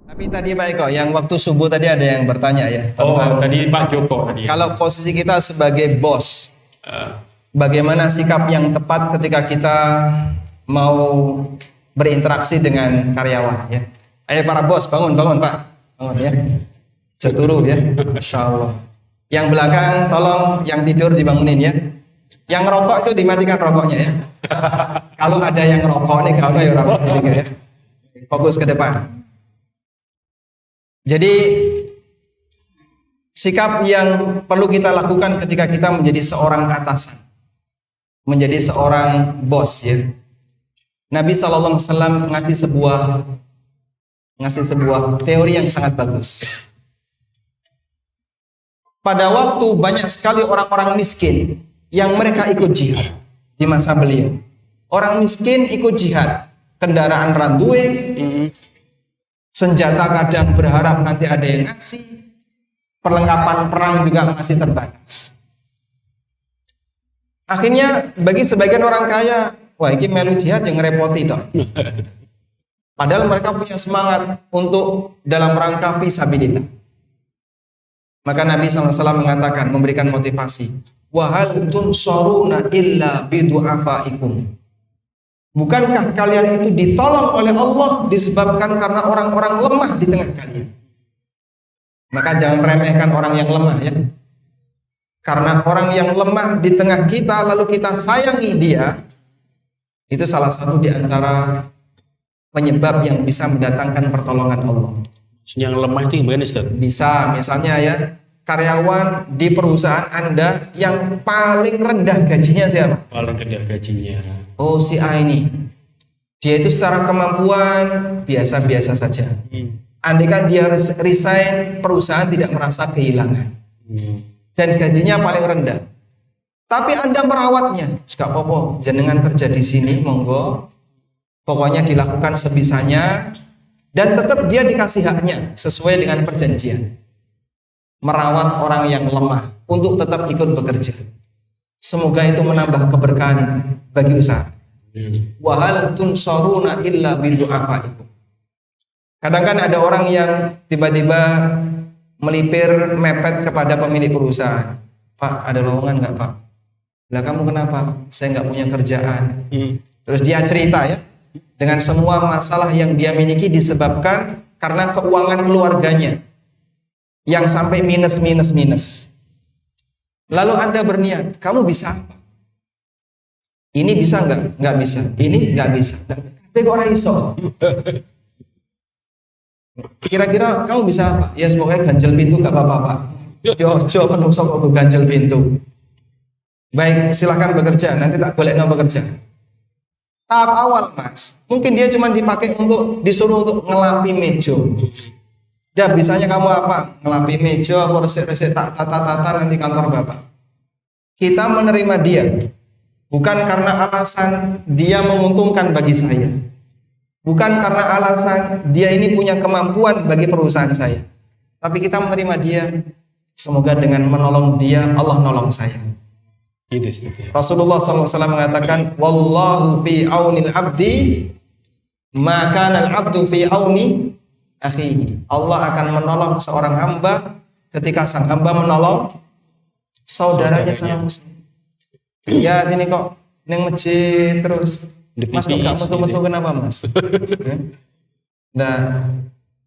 Tapi tadi Pak Eko, yang waktu subuh tadi ada yang bertanya ya Oh, tentang tadi Pak Joko tadi. kalau posisi kita sebagai bos, Eh, bagaimana sikap yang tepat ketika kita mau berinteraksi dengan karyawan ya. Ayo para bos, bangun Pak, bangun ya. Jaturu ya, Masya Allah. Yang belakang tolong yang tidur dibangunin ya. Yang rokok itu dimatikan rokoknya ya. Kalau ada yang rokok nih, kalau ya rokok ya. Fokus ke depan. Jadi sikap yang perlu kita lakukan ketika kita menjadi seorang atasan, menjadi seorang bos ya. Nabi SAW ngasih sebuah teori yang sangat bagus. Pada waktu banyak sekali orang-orang miskin yang mereka ikut jihad di masa beliau. Orang miskin ikut jihad, kendaraan runway, senjata kadang berharap nanti ada yang ngasih, perlengkapan perang juga masih terbatas. Akhirnya bagi sebagian orang kaya, wah ini melu jihad yang ngerepoti dong. Padahal mereka punya semangat untuk dalam rangka fisabilillah. Maka Nabi SAW mengatakan, memberikan motivasi, wahal tunsaruna illa bidu'afaikum. Bukankah kalian itu ditolong oleh Allah disebabkan karena orang-orang lemah di tengah kalian? Maka jangan remehkan orang yang lemah ya. Karena orang yang lemah di tengah kita lalu kita sayangi dia, itu salah satu di antara penyebab yang bisa mendatangkan pertolongan Allah. yang lemah itu gimana Ustaz? Bisa misalnya ya, karyawan di perusahaan Anda yang paling rendah gajinya siapa? Paling rendah gajinya. Oh si A ini, dia itu secara kemampuan biasa-biasa saja. Andai kan dia resign, perusahaan tidak merasa kehilangan. Dan gajinya paling rendah. Tapi Anda merawatnya, gak apa-apa, jenengan kerja di sini, monggo. Pokoknya dilakukan sebisanya dan tetap dia dikasih haknya sesuai dengan perjanjian. Merawat orang yang lemah untuk tetap ikut bekerja. Semoga itu menambah keberkahan bagi usaha. Wa hal tunsaruna illa bidu'afaikum. Kadang kan ada orang yang tiba-tiba melipir mepet kepada pemilik perusahaan. Pak, ada lowongan nggak Pak? Lah kamu kenapa? Saya nggak punya kerjaan. Terus dia cerita ya, dengan semua masalah yang dia miliki disebabkan karena keuangan keluarganya yang sampai minus. Lalu Anda berniat, kamu bisa apa? Ini bisa nggak? Nggak bisa. Ini nggak bisa. Tapi kok orang iso? Kira-kira kamu bisa apa? Ya semoga ganjel pintu gak apa-apa Pak. Yo coba menungso kok ganjel pintu. Baik, silahkan bekerja. Nanti tak boleh bekerja. Tahap awal Mas, mungkin dia cuma dipakai untuk disuruh untuk ngelapi meja. Dah bisanya kamu apa? Ngelapi meja, resik-resik tak tata-tata nanti kantor Bapak. Kita menerima dia bukan karena alasan dia menguntungkan bagi saya. Bukan karena alasan dia ini punya kemampuan bagi perusahaan saya. Tapi kita menerima dia, semoga dengan menolong dia, Allah nolong saya. Rasulullah SAW mengatakan, wallahu fi aunil abdi, maka al abdu fi auni akhihi. Allah akan menolong seorang hamba ketika sang hamba menolong saudaranya sama muslim. Ya ini kok neng masjid terus. Mas kok gak metu-metu kenapa Mas? Nah,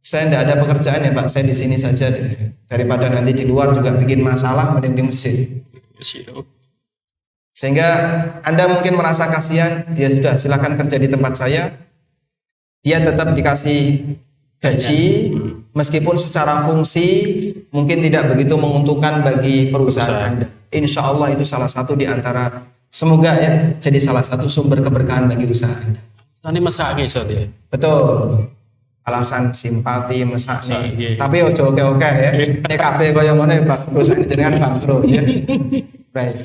saya tidak ada pekerjaan ya Pak, saya di sini saja deh. Daripada nanti di luar juga bikin masalah, mending di masjid. Sehingga Anda mungkin merasa kasihan, dia sudah silakan kerja di tempat saya. Dia tetap dikasih gaji, meskipun secara fungsi mungkin tidak begitu menguntungkan bagi perusahaan Anda. Insya Allah itu salah satu di antara, semoga ya jadi salah satu sumber keberkahan bagi usaha Anda. Ini mesaknya Ustaz ya. Betul. Alasan simpati mesak nih. Tapi ojo oke ya. Nek kabeh kaya ngene perusahaan jenengan bangkrut ya. Baik.